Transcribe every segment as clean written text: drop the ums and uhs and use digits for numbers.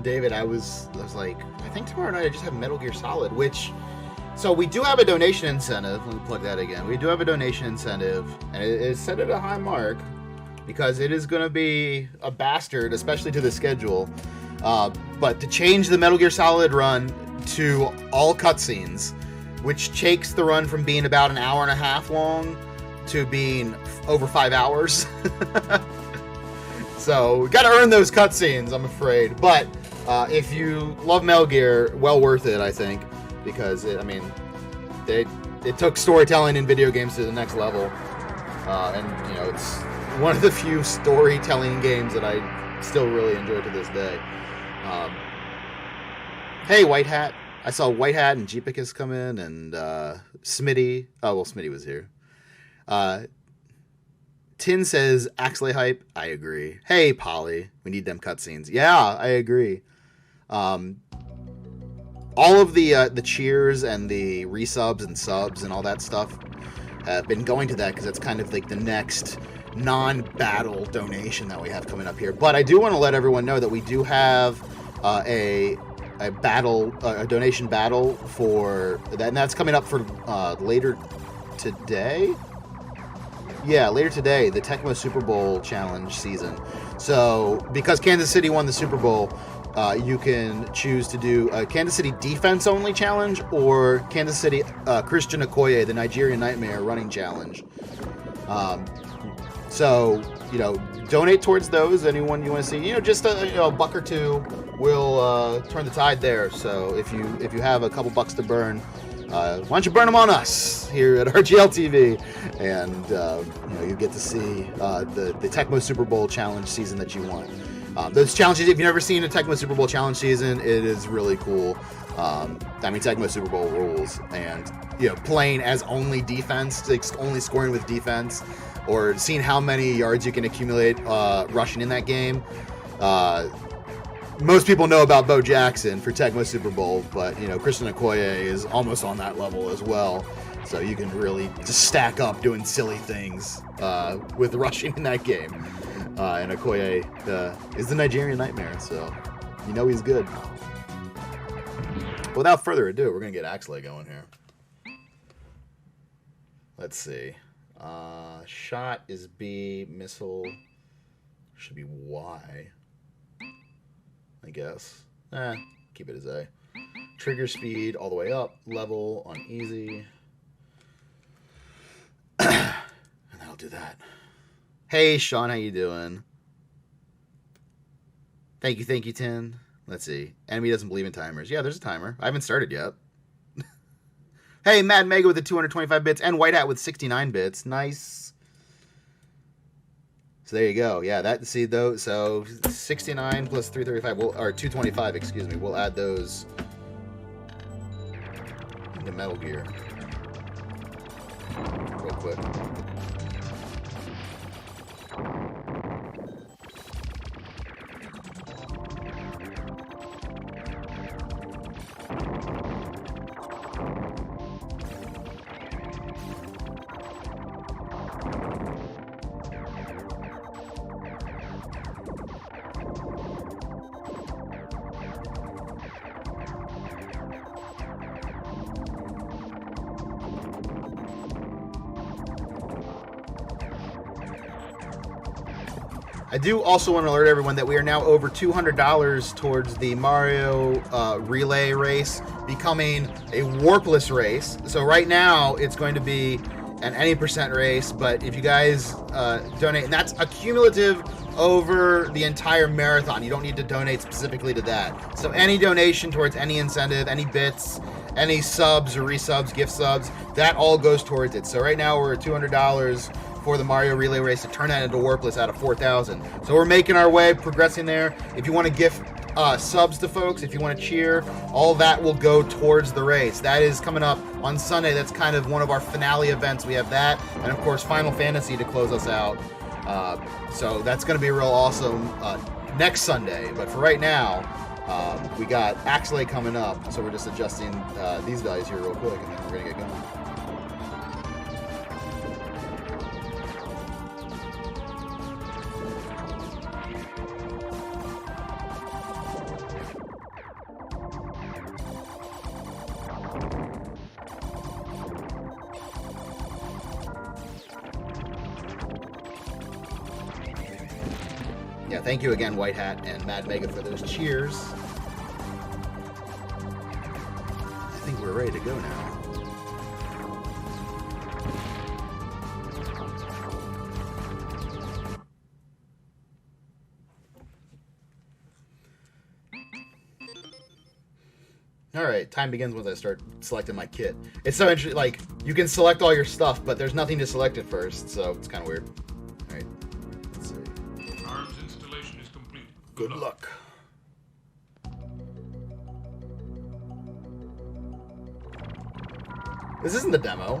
David, I was like, I think tomorrow night I just have Metal Gear Solid, which, so we do have a donation incentive. Let me plug that again. We do have a donation incentive, and it is set at a high mark because it is going to be a bastard, especially to the schedule. But to change the Metal Gear Solid run to all cutscenes, which takes the run from being about an hour and a half long to being over 5 hours. So we got to earn those cutscenes, I'm afraid. But if you love Metal Gear, well worth it, I think, because it took storytelling in video games to the next level, and you know, it's one of the few storytelling games that I still really enjoy to this day. Hey, White Hat. I saw White Hat and Jeepicus come in, and Smitty. Oh, well, Smitty was here. Tin says, Axelay hype. I agree. Hey, Polly. We need them cutscenes. Yeah, I agree. All of the cheers and the resubs and subs and all that stuff have been going to that because it's kind of like the next non-battle donation that we have coming up here. But I do want to let everyone know that we do have a donation battle for that, and that's coming up for later today. Yeah, later today, the Tecmo Super Bowl Challenge season. So, because Kansas City won the Super Bowl, you can choose to do a Kansas City Defense Only Challenge or Kansas City Christian Okoye, the Nigerian Nightmare Running Challenge. So, you know, donate towards those. Anyone you want to see, you know, just a buck or two will turn the tide there. So, if you have a couple bucks to burn, why don't you burn them on us here at RGLTV, and you know, you get to see the Tecmo Super Bowl Challenge season that you want. Those challenges, if you've never seen a Tecmo Super Bowl Challenge season, it is really cool. I mean, Tecmo Super Bowl rules, and you know, playing as only defense, like only scoring with defense, or seeing how many yards you can accumulate rushing in that game. Most people know about Bo Jackson for Tecmo Super Bowl, but you know, Christian Okoye is almost on that level as well. So you can really just stack up doing silly things with rushing in that game. And Okoye is the Nigerian Nightmare, so you know he's good. Without further ado, we're gonna get Axelay going here. Let's see. Shot is B, missile should be Y. I guess. Keep it as A. Trigger speed all the way up. Level on easy. And that'll do that. Hey, Sean, how you doing? Thank you, Tin. Let's see. Enemy doesn't believe in timers. Yeah, there's a timer. I haven't started yet. Hey, Mad Mega with the 225 bits and White Hat with 69 bits. Nice. So there you go. Yeah, that, see those. So 69 plus 335, or 225, excuse me. We'll add those into Metal Gear real quick. I do also want to alert everyone that we are now over $200 towards the Mario relay race becoming a warpless race. So right now it's going to be an any percent race, but if you guys donate, and that's a cumulative over the entire marathon. You don't need to donate specifically to that. So any donation towards any incentive, any bits, any subs or resubs, gift subs, that all goes towards it. So right now we're at $200 for the Mario Relay Race to turn that into Warpless out of 4,000. So we're making our way, progressing there. If you want to gift subs to folks, if you want to cheer, all that will go towards the race. That is coming up on Sunday. That's kind of one of our finale events. We have that, and of course Final Fantasy to close us out. So that's going to be real awesome next Sunday. But for right now, we got Axelay coming up, so we're just adjusting these values here real quick, and then we're going to get going. Yeah, thank you again, White Hat and Mad Mega, for those cheers. I think we're ready to go now. Alright, time begins once I start selecting my kit. It's so interesting, like, you can select all your stuff, but there's nothing to select at first, so it's kind of weird. Alright, let's see. Arms installation is complete. Good luck. This isn't the demo.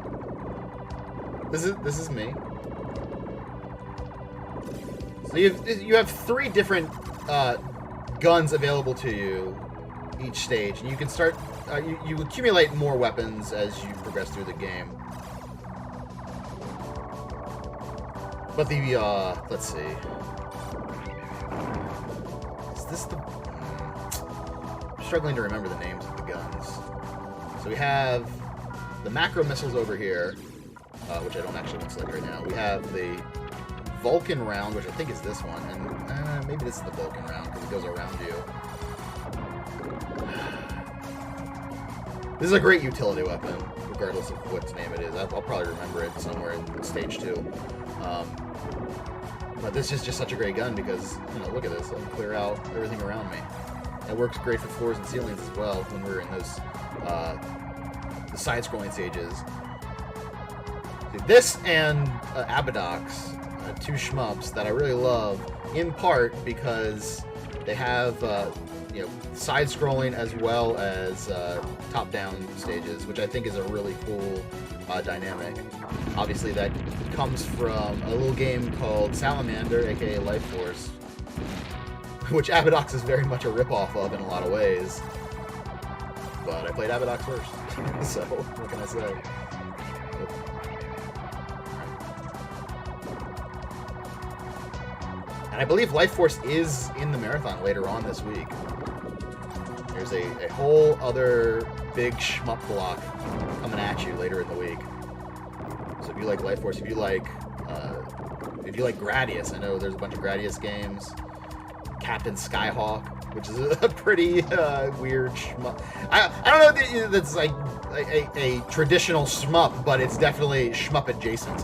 This is me. So you have 3 different guns available to you each stage, and you can start you accumulate more weapons as you progress through the game. But the let's see, is this the I'm struggling to remember the names of the guns. So we have the macro missiles over here, which I don't actually want to select right now. We have the Vulcan round, which I think is this one, and maybe this is the Vulcan round because it goes around you. This is a great utility weapon, regardless of what name it is. I'll probably remember it somewhere in stage 2. But this is just such a great gun because, you know, look at this. I can clear out everything around me. It works great for floors and ceilings as well when we're in those the side-scrolling stages. This and Abadox, 2 shmups that I really love, in part because they have you know, side-scrolling as well as top-down stages, which I think is a really cool dynamic. Obviously, that comes from a little game called Salamander, aka Life Force, which Abadox is very much a ripoff of in a lot of ways. But I played Abadox first, so what can I say? And I believe Life Force is in the marathon later on this week. There's a whole other big shmup block coming at you later in the week. So if you like Life Force, if you like Gradius, I know there's a bunch of Gradius games. Captain Skyhawk, which is a pretty weird shmup. I don't know if that's like a traditional shmup, but it's definitely shmup adjacent.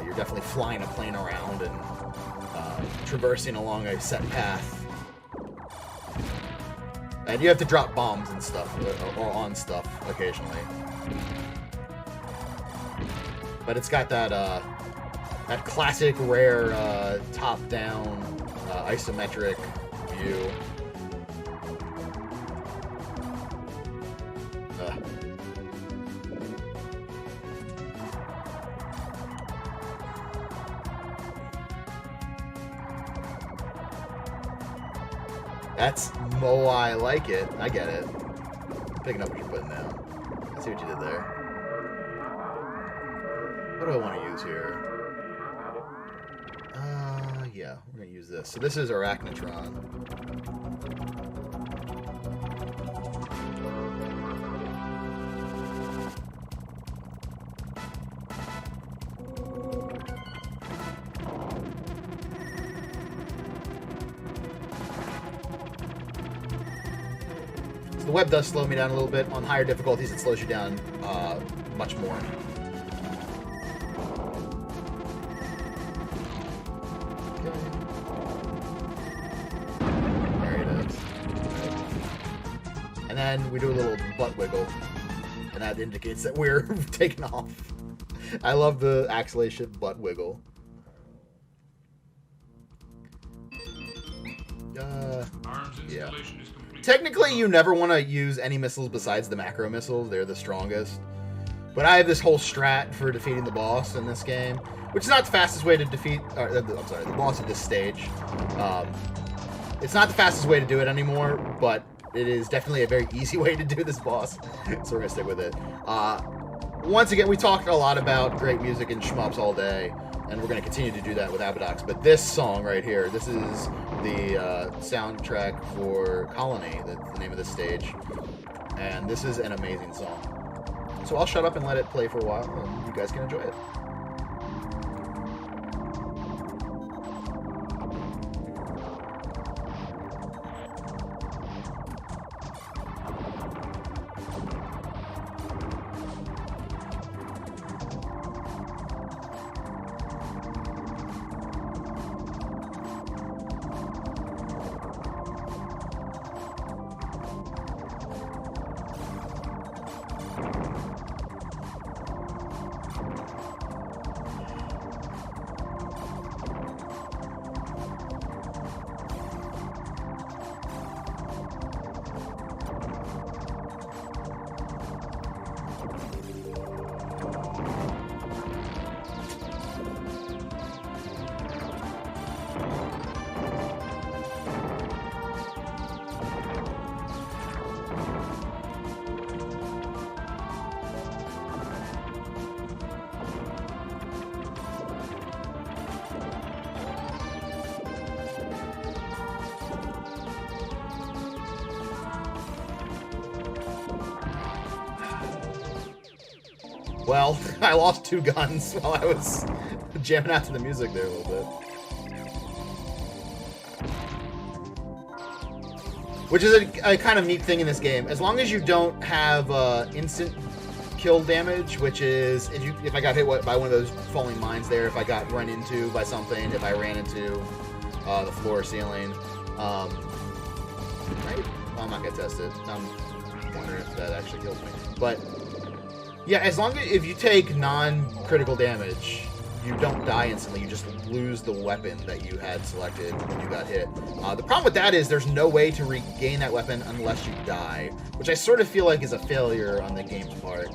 You're definitely flying a plane around and traversing along a set path. And you have to drop bombs and stuff, or on stuff occasionally. But it's got that that classic rare top-down isometric view. That's I like it. I get it. I'm picking up what you're putting down. I see what you did there. What do I want to use here? Yeah, we're going to use this. So this is Arachnotron. The web does slow me down a little bit. On higher difficulties, it slows you down much more. Okay. There it is. And then we do a little butt wiggle, and that indicates that we're taking off. I love the Axelay ship butt wiggle. Yeah. Technically, you never want to use any missiles besides the macro missiles. They're the strongest. But I have this whole strat for defeating the boss in this game, which is not the fastest way to defeat... I'm sorry, the boss of this stage. It's not the fastest way to do it anymore, but it is definitely a very easy way to do this boss. So we're going to stick with it. Once again, we talked a lot about great music and shmups all day, and we're going to continue to do that with Abadox. But this song right here, this is the soundtrack for Colony, the name of this stage. And this is an amazing song. So I'll shut up and let it play for a while, and you guys can enjoy it. Well, I lost 2 guns while I was jamming out to the music there a little bit. Which is a kind of neat thing in this game. As long as you don't have instant kill damage, which is if I got hit by one of those falling mines there, if I got run into by something, if I ran into the floor or ceiling. Right? Well, I'm not gonna test it. I'm wondering if that actually kills me. But yeah, as long as if you take non-critical damage, you don't die instantly. You just lose the weapon that you had selected when you got hit. The problem with that is there's no way to regain that weapon unless you die, which I sort of feel like is a failure on the game's part.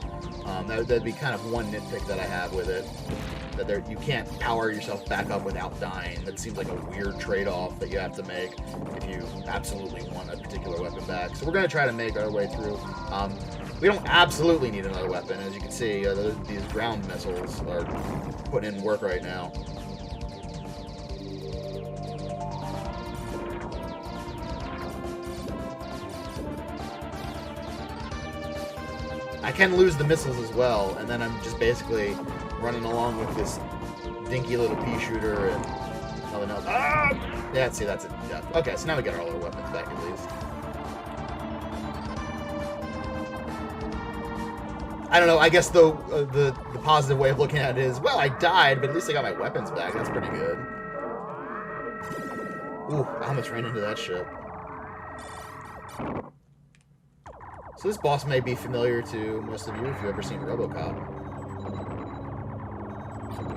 That'd be kind of one nitpick that I have with it. That you can't power yourself back up without dying. That seems like a weird trade-off that you have to make if you absolutely want a particular weapon back. So we're going to try to make our way through. We don't absolutely need another weapon. As you can see, these ground missiles are putting in work right now. I can lose the missiles as well, and then I'm just basically running along with this dinky little pea shooter and nothing else. Ah! Yeah, see, that's a death. Okay, so now we get our other weapons back at least. I don't know, I guess the positive way of looking at it is, well, I died, but at least I got my weapons back. That's pretty good. Ooh, I almost ran into that ship. So this boss may be familiar to most of you if you've ever seen RoboCop.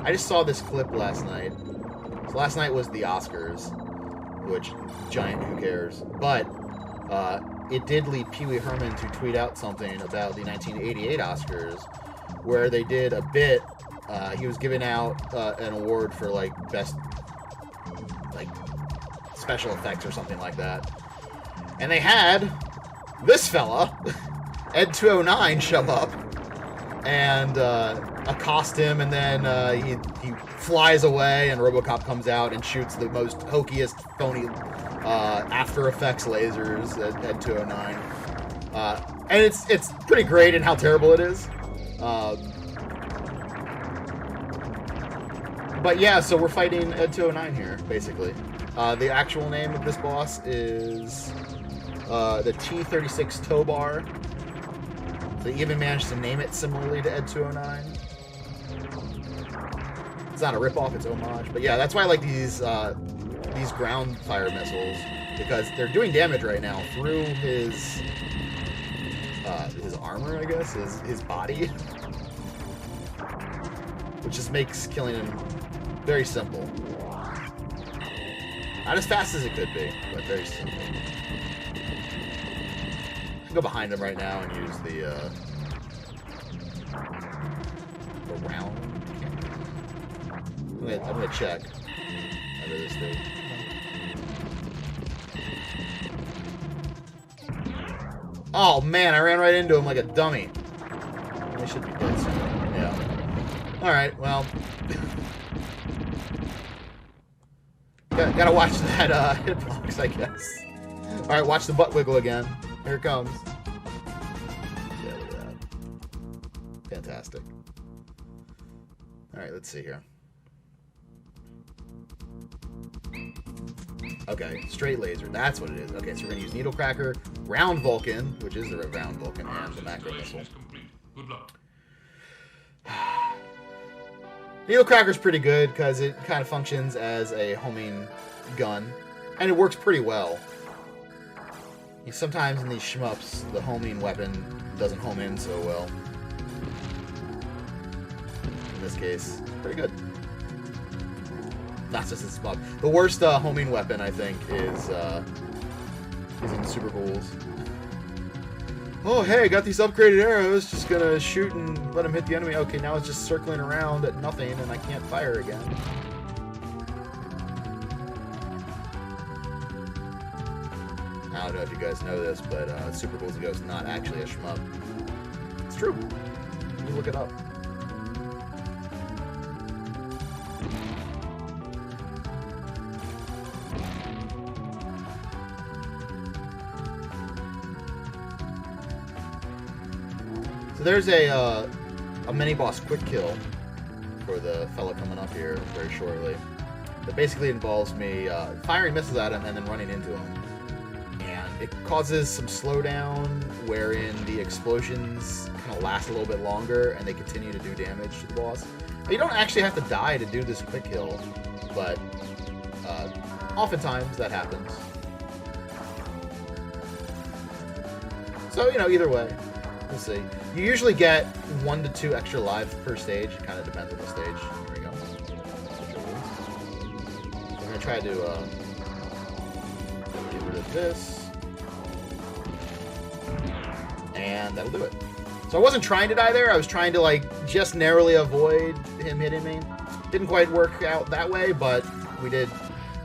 I just saw this clip last night. So last night was the Oscars, which, giant, who cares. But it did lead Pee Wee Herman to tweet out something about the 1988 Oscars, where they did a bit. He was giving out an award for, like, best, like, special effects or something like that. And they had this fella, Ed209, show up and accost him, and then he flies away, and RoboCop comes out and shoots the most hokiest, phony After Effects lasers at Ed209. And it's pretty great in how terrible it is. But yeah, so we're fighting Ed209 here, basically. The actual name of this boss is the T-36 tow bar. They even managed to name it similarly to Ed209. It's not a ripoff, it's homage. But yeah, that's why I like these ground fire missiles, because they're doing damage right now through his armor, I guess, his body. Which just makes killing him very simple. Not as fast as it could be, but very simple. Go behind him right now and use the round. I'm gonna check under this thing. Oh man, I ran right into him like a dummy. I should be dead soon. Yeah. All right. Well, gotta watch that hitbox, I guess. All right, watch the butt wiggle again. Here it comes. Yeah, look at that. Fantastic. Alright, let's see here. Okay, straight laser. That's what it is. Okay, so we're going to use Needle Cracker, Round Vulcan, which is the Round Vulcan, and the Macro Missile. Good luck. Needle Cracker's pretty good because it kind of functions as a homing gun, and it works pretty well. Sometimes in these shmups, the homing weapon doesn't home in so well. In this case, pretty good. Not just in shmup. The worst homing weapon, I think, is in Super Ghouls. Oh, hey, got these upgraded arrows. Just gonna shoot and let them hit the enemy. Okay, now it's just circling around at nothing, and I can't fire again. I don't know if you guys know this, but Super Ghouls Go is not actually a shmup. It's true. You look it up. So there's a mini boss quick kill for the fellow coming up here very shortly. That basically involves me firing missiles at him and then running into him. And it causes some slowdown wherein the explosions kind of last a little bit longer and they continue to do damage to the boss. You don't actually have to die to do this quick kill, but oftentimes that happens. So, you know, either way, we'll see. You usually get 1 to 2 extra lives per stage. It kind of depends on the stage. Here we go. I'm going to try to get rid of this. And that'll do it. So I wasn't trying to die there. I was trying to, like, just narrowly avoid him hitting me. Didn't quite work out that way, but we did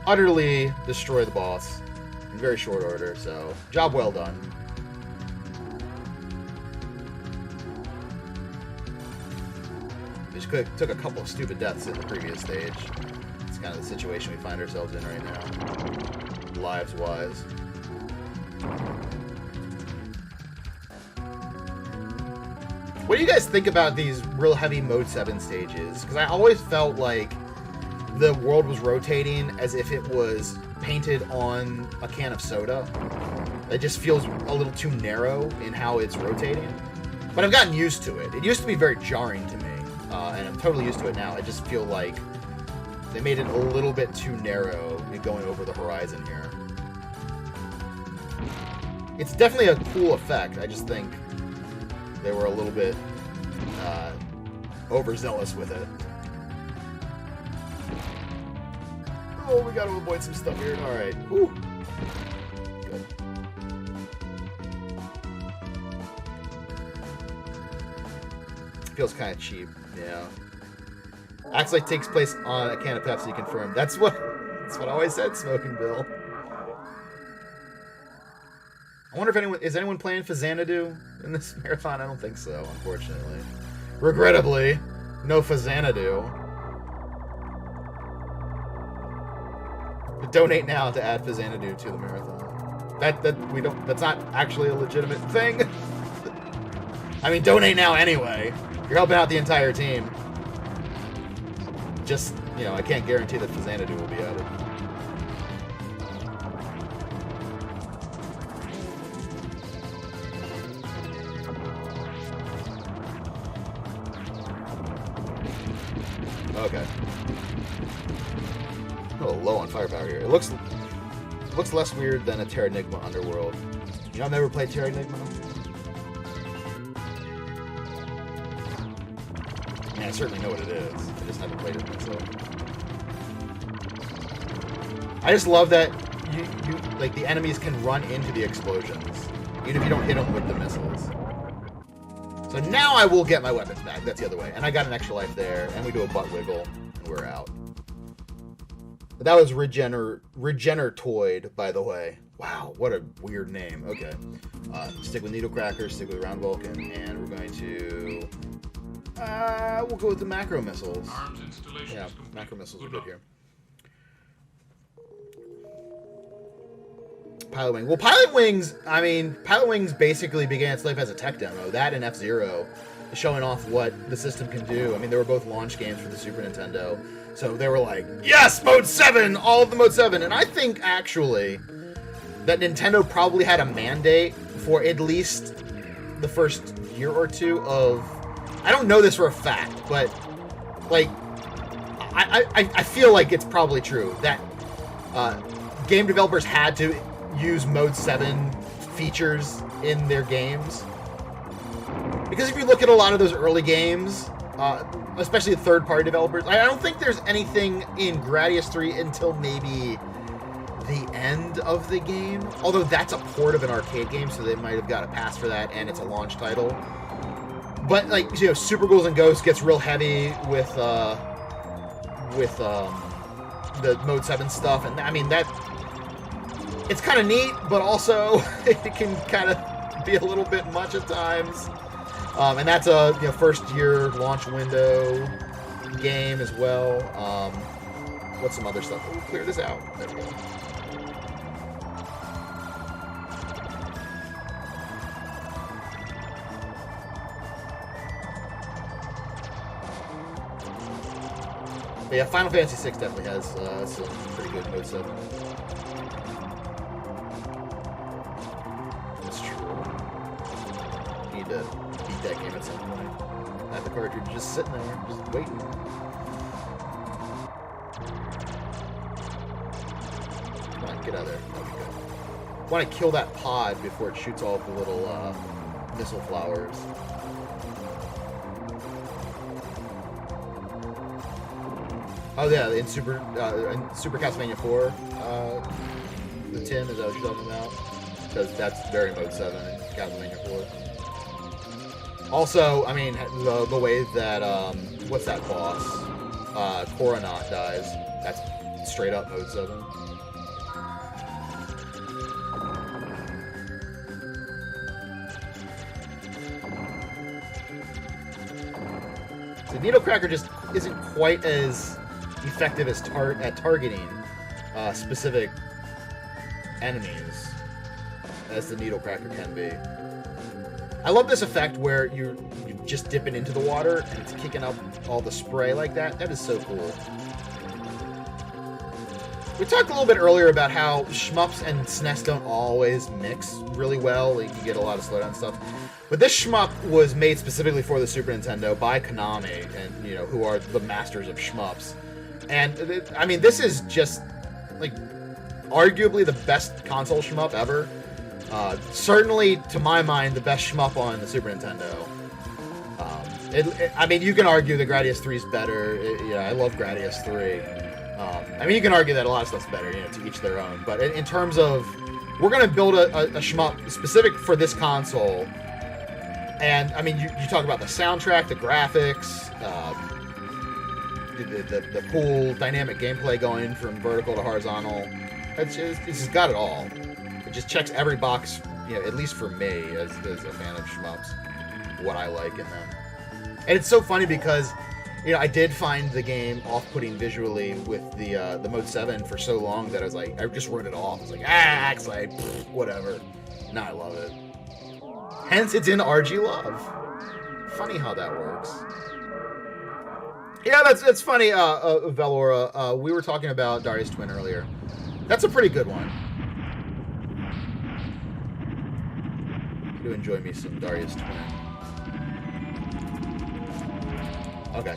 utterly destroy the boss in very short order. So, job well done. Took a couple of stupid deaths in the previous stage. It's kind of the situation we find ourselves in right now, lives-wise. What do you guys think about these real heavy Mode 7 stages? Because I always felt like the world was rotating as if it was painted on a can of soda. It just feels a little too narrow in how it's rotating. But I've gotten used to it. It used to be very jarring to me. And I'm totally used to it now. I just feel like they made it a little bit too narrow going over the horizon here. It's definitely a cool effect. I just think they were a little bit overzealous with it. Oh, we gotta avoid some stuff here. Alright. Whew. Good. Feels kind of cheap. Yeah. Axelay takes place on a can of Pepsi, confirmed. That's what I always said, Smoking Bill. I wonder if is anyone playing Xanadu in this marathon? I don't think so, unfortunately. Regrettably, no Xanadu. But donate now to add Xanadu to the marathon. That's not actually a legitimate thing. I mean, donate now anyway. You're helping out the entire team. Just, you know, I can't guarantee that Xanadu will be added. Okay. A little low on firepower here. It looks less weird than a Terranigma Underworld. You know, I've never played Terranigma. I mean, I certainly know what it is. I just haven't played it myself. I just love that you like the enemies can run into the explosions, even if you don't hit them with the missiles. So now I will get my weapons back. That's the other way. And I got an extra life there, and we do a butt wiggle, and we're out. But that was Regenertoid, by the way. Wow, what a weird name. Okay. Stick with Needle Cracker, stick with Round Vulcan, and we're going to... we'll go with the macro missiles. Arms installation Yeah, is complete. macro missiles are Good good luck. here. Pilot Wing. Well, Pilot Wings, I mean, Pilot Wings basically began its life as a tech demo. That and F-Zero is showing off what the system can do. I mean, they were both launch games for the Super Nintendo. So they were like, yes, Mode 7! All of the Mode 7! And I think, actually, that Nintendo probably had a mandate for at least the first year or two of... I don't know this for a fact, but, like, I feel like it's probably true that game developers had to use Mode 7 features in their games. Because if you look at a lot of those early games, especially the third-party developers, I don't think there's anything in Gradius 3 until maybe the end of the game. Although that's a port of an arcade game, so they might have got a pass for that, and it's a launch title. But, like, you know, Super Ghouls and Ghosts gets real heavy with the Mode 7 stuff, and I mean, that... It's kind of neat, but also it can kind of be a little bit much at times. And that's a first-year launch window game as well. What's some other stuff? We'll clear this out. There we go. But yeah, Final Fantasy VI definitely has some pretty good mode 7. That's true. Need to beat that game at some point. Have the cartridge just sitting there, just waiting. Come on, get out of there. That'll be good. I want to kill that pod before it shoots all the little missile flowers. Oh yeah, in Super Castlevania 4, the tin is that what you're talking about? Because that's very mode 7 in Castlevania 4. Also, I mean, the way that what's that boss? Coronaut dies. That's straight up mode 7. The Needle Cracker just isn't quite as effective as at targeting specific enemies as the Needle Cracker can be. I love this effect where you just dip it into the water and it's kicking up all the spray like that. That is so cool. We talked a little bit earlier about how shmups and SNES don't always mix really well. Like, you get a lot of slowdown stuff. But this shmup was made specifically for the Super Nintendo by Konami, and who are the masters of shmups. And I mean, this is just like arguably the best console shmup ever. Certainly, to my mind, the best shmup on the Super Nintendo. I mean, you can argue that Gradius 3 is better. I love Gradius 3. I mean, you can argue that a lot of stuff's better, to each their own. But in terms of, we're going to build a shmup specific for this console. And, I mean, you talk about the soundtrack, the graphics, the cool dynamic gameplay going from vertical to horizontal. It's just got it all. It just checks every box, at least for me, as a fan of shmups, what I like in them. And it's so funny because, I did find the game off-putting visually with the Mode 7 for so long that I was like, I just wrote it off. I was like, Axelay, whatever. Now I love it. Hence, it's in RGLove. Funny how that works. Yeah, that's funny, Velora. We were talking about Darius Twin earlier. That's a pretty good one. I do enjoy me some Darius Twin. Okay.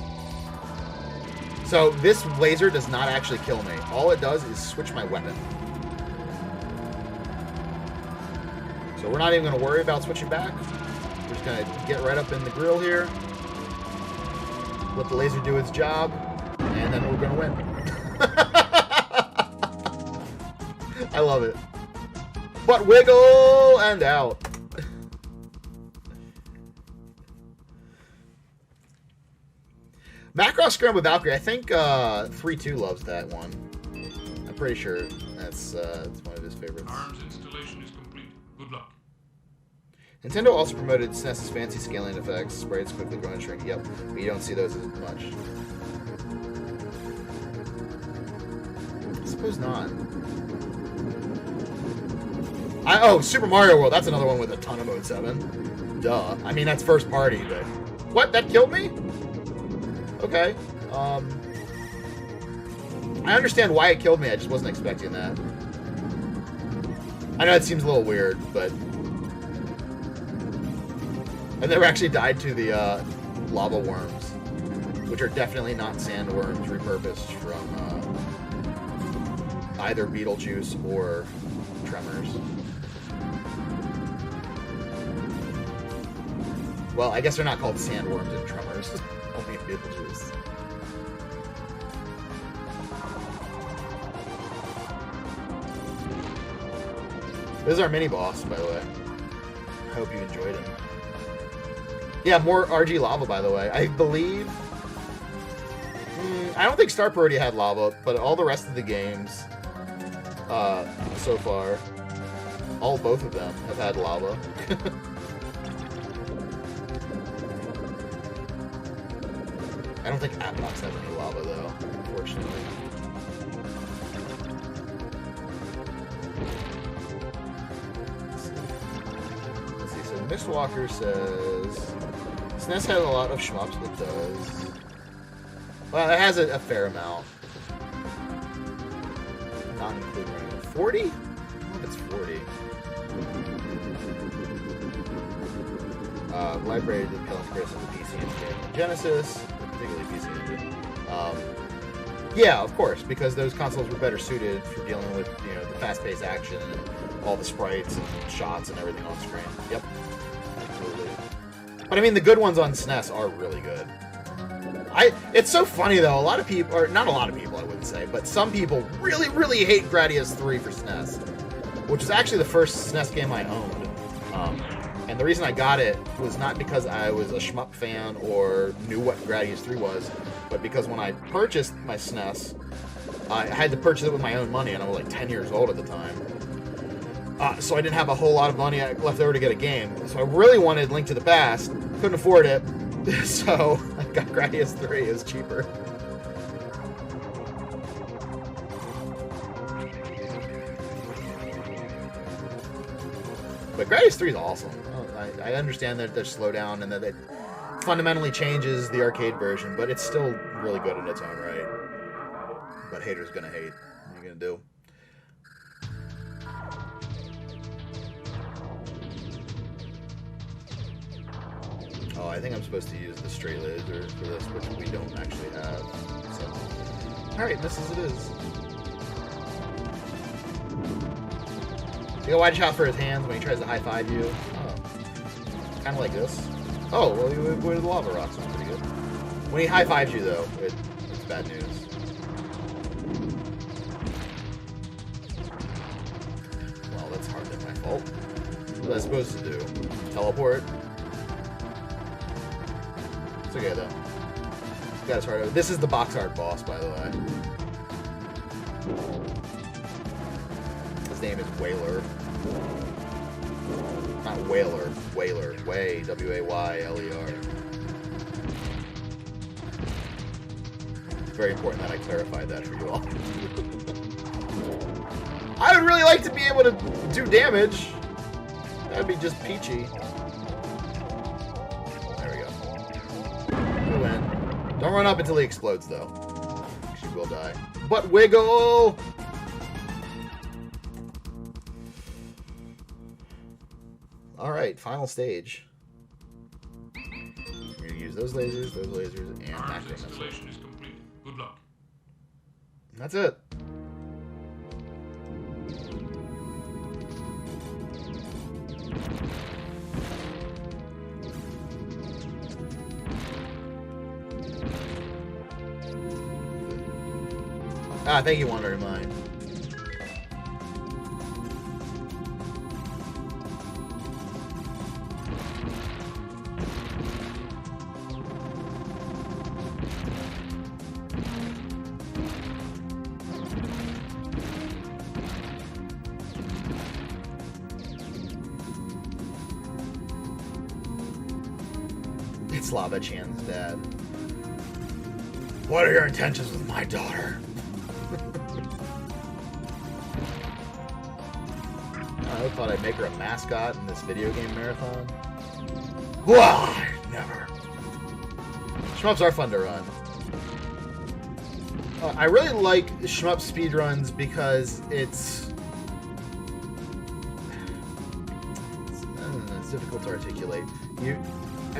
So this laser does not actually kill me. All it does is switch my weapon. So we're not even going to worry about switching back. We're just going to get right up in the grill here. Let the laser do its job. And then we're going to win. I love it. But wiggle and out. Macross Scramble Valkyrie. I think 3-2 loves that one. I'm pretty sure that's one of his favorites. Arms installation is complete. Good luck. Nintendo also promoted SNES's fancy scaling effects. Sprites quickly grow and shrink. Yep, but you don't see those as much. I suppose not. Super Mario World. That's another one with a ton of Mode 7. Duh. I mean, that's first party, but... What? That killed me? Okay. I understand why it killed me. I just wasn't expecting that. I know it seems a little weird, but... I never actually died to the lava worms, which are definitely not sandworms repurposed from either Beetlejuice or Tremors. Well, I guess they're not called sandworms in Tremors. Only Beetlejuice. This is our mini boss, by the way. I hope you enjoyed him. Yeah, more RG lava, by the way. I believe... I don't think Star Priority had lava, but all the rest of the games so far, both of them have had lava. I don't think Atbox has any lava, though, unfortunately. Let's see. So Mistwalker says... SNES has a lot of shmups that does. Well, it has a fair amount. Not including 40? I don't know if it's 40. Library did tell us Chris of the PC Engine Genesis, particularly PC Engine. Yeah, of course, because those consoles were better suited for dealing with, you know, the fast-paced action and all the sprites and shots and everything on screen. Yep, absolutely. But I mean, the good ones on SNES are really good. It's so funny though. A lot of people, or not a lot of people, I wouldn't say, but some people really, really hate Gradius 3 for SNES, which is actually the first SNES game I owned. And the reason I got it was not because I was a shmup fan or knew what Gradius 3 was, but because when I purchased my SNES, I had to purchase it with my own money, and I was like 10 years old at the time. So I didn't have a whole lot of money left over to get a game. So I really wanted Link to the Past, couldn't afford it, so I got Gradius 3. It was cheaper. But Gradius 3 is awesome. I understand that there's slowdown and that it fundamentally changes the arcade version, but it's still really good in its own right. But haters gonna hate. What are you gonna do? Oh, I think I'm supposed to use the straight laser for this, which we don't actually have. So, alright, this is it is. You gotta watch out for his hands when he tries to high-five you. Oh. Kind of like this. Oh, well, he avoided the lava rocks. That's pretty good. When he high-fives you, though, it's bad news. Well, that's hardly my fault. What was I supposed to do? Teleport? It's okay, though. Gotta start over. This is the box art boss, by the way. His name is Whaler. Not Whaler. Whaler. Way. W-A-Y-L-E-R. It's very important that I clarified that for you all. I would really like to be able to do damage. That'd be just peachy. There we go. We win. Don't run up until he explodes, though. She will die. But wiggle! Alright, final stage. We're gonna use those lasers, and acting. Installation is complete. Good luck. That's it. Ah, thank you, Wonder in Mind. It's Lava Chan's dad. What are your intentions with my daughter? I thought I'd make her a mascot in this video game marathon. Why? Never. Shmups are fun to run. I really like shmup speedruns because it's difficult to articulate.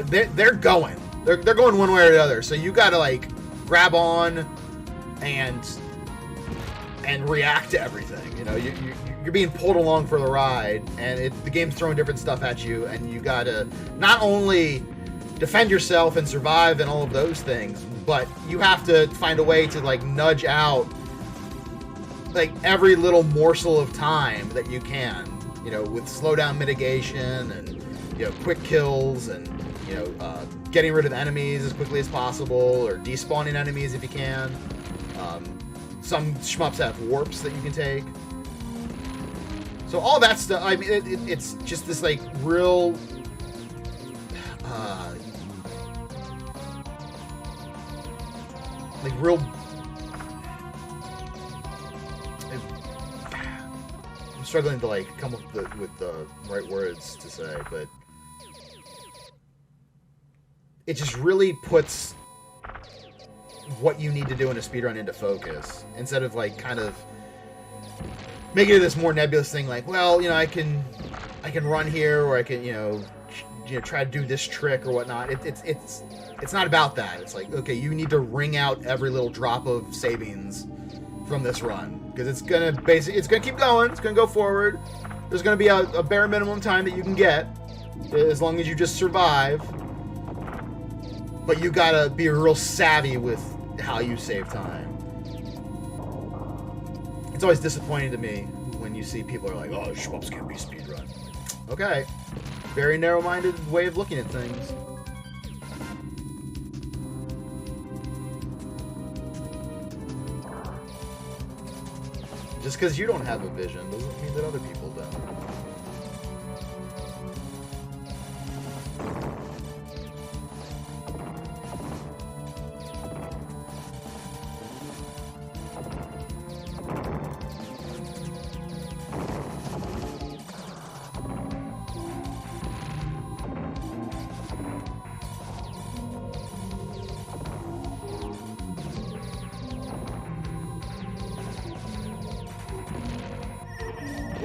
They're going one way or the other. So you gotta like grab on and react to everything. You know, you're being pulled along for the ride, and the game's throwing different stuff at you, and you gotta not only defend yourself and survive and all of those things, but you have to find a way to like nudge out like every little morsel of time that you can, you know, with slowdown mitigation and, you know, quick kills and, you know, getting rid of enemies as quickly as possible or despawning enemies if you can. Some shmups have warps that you can take. So all that stuff, I mean, it's just this like real, like real. I'm struggling to like come up with the right words to say, but it just really puts what you need to do in a speedrun into focus, instead of like kind of making it this more nebulous thing like, well, you know, I can run here, or I can, you know, try to do this trick or whatnot. It's not about that. It's like, okay, you need to wring out every little drop of savings from this run, because it's gonna keep going. It's gonna go forward. There's gonna be a bare minimum time that you can get, as long as you just survive. But you gotta be real savvy with how you save time. It's always disappointing to me when you see people are like, oh, shmups can't be speedrun. Okay. Very narrow-minded way of looking at things. Just because you don't have a vision doesn't mean that other people don't.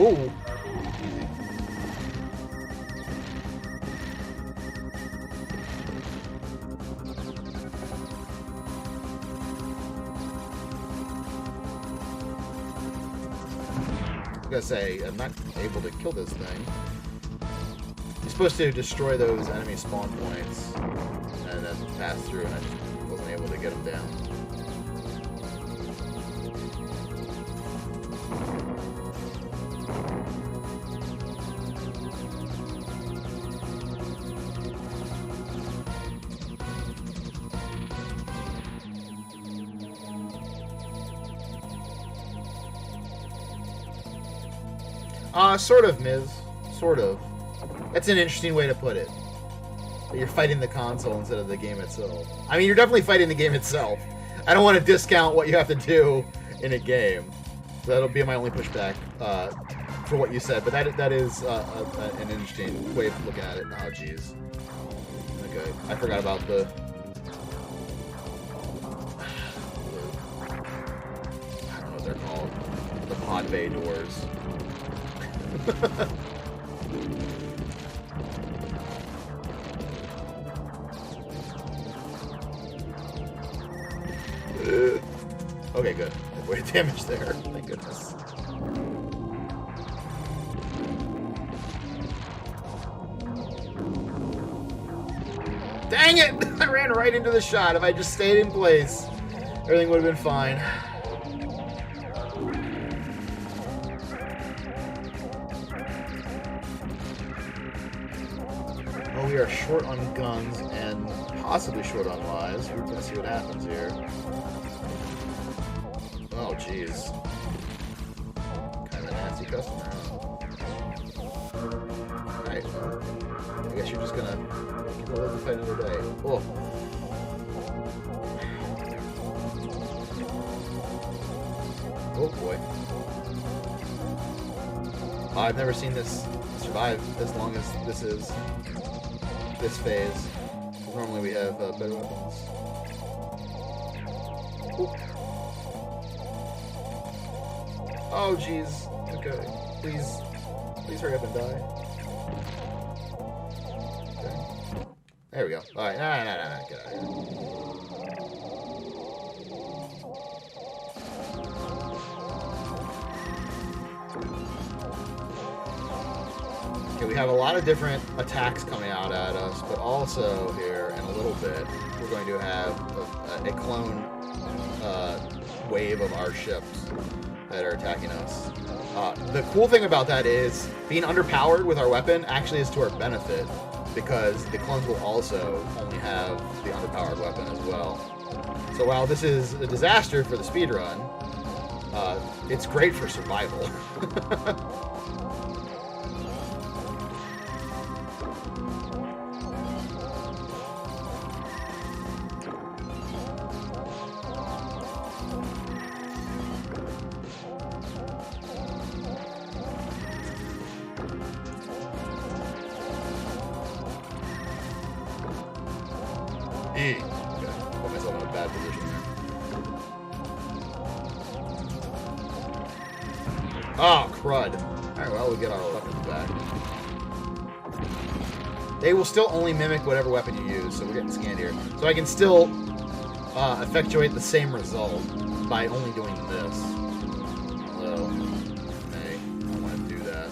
Ooh. I gotta say, I'm not able to kill this thing. You're supposed to destroy those enemy spawn points and then pass through, and I just wasn't able to get them down. Sort of, Miz. Sort of. That's an interesting way to put it. That you're fighting the console instead of the game itself. I mean, you're definitely fighting the game itself. I don't want to discount what you have to do in a game. So that'll be my only pushback for what you said. But that is an interesting way of looking at it. Oh, jeez. Okay. I forgot about the... I don't know what they're called. The pod bay doors. Okay, good. Avoided damage there. Thank goodness. Dang it! I ran right into the shot. If I just stayed in place, everything would have been fine. We are short on guns and possibly short on lives. We're gonna see what happens here. Oh, jeez. Kind of a nasty customer. Alright, I guess you're just gonna keep live and fight another day. Oh. Oh boy. I've never seen this survive as long as this is. This phase. Normally we have better weapons. Ooh. Oh jeez. Okay. Please hurry up and die. Okay. There we go. Alright, nah, get out of here. Okay, we have a lot of different attacks coming out at us, but also here in a little bit, we're going to have a clone wave of our ships that are attacking us. The cool thing about that is being underpowered with our weapon actually is to our benefit, because the clones will also only have the underpowered weapon as well. So while this is a disaster for the speedrun, it's great for survival. Okay, put myself in a bad position there. Oh, crud. Alright, well, we get our weapons back. They will still only mimic whatever weapon you use, so we're getting scanned here. So I can still effectuate the same result by only doing this. So, hey, I don't want to do that.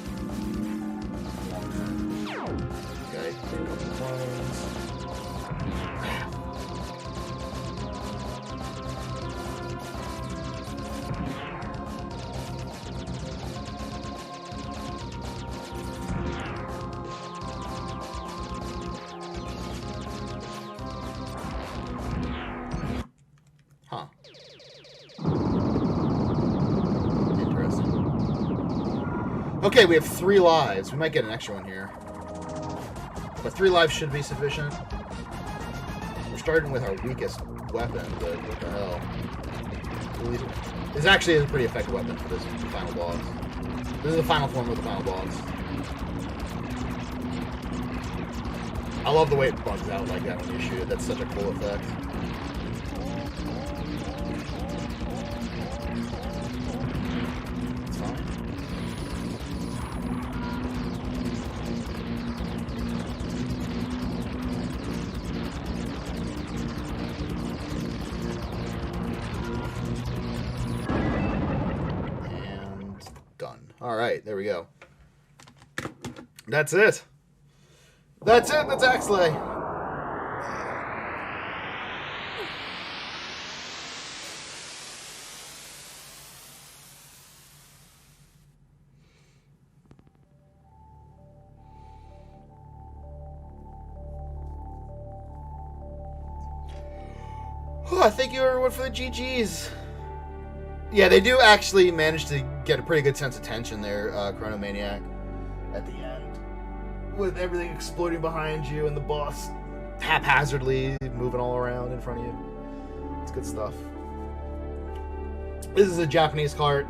Okay, pick up the clones. Huh. Interesting. Okay, we have 3 lives. We might get an extra one here. But 3 lives should be sufficient. We're starting with our weakest weapon, but what the hell? This actually is a pretty effective weapon for this final boss. This is the final form of the final boss. I love the way it bugs out like that when you shoot it. That's such a cool effect. It's fine. And done. Alright, there we go. That's it. That's it. That's Axelay. Oh, thank you everyone for the GGs. Yeah, they do actually manage to get a pretty good sense of tension there, Chronomaniac, at the end. With everything exploding behind you and the boss haphazardly moving all around in front of you. It's good stuff. This is a Japanese cart.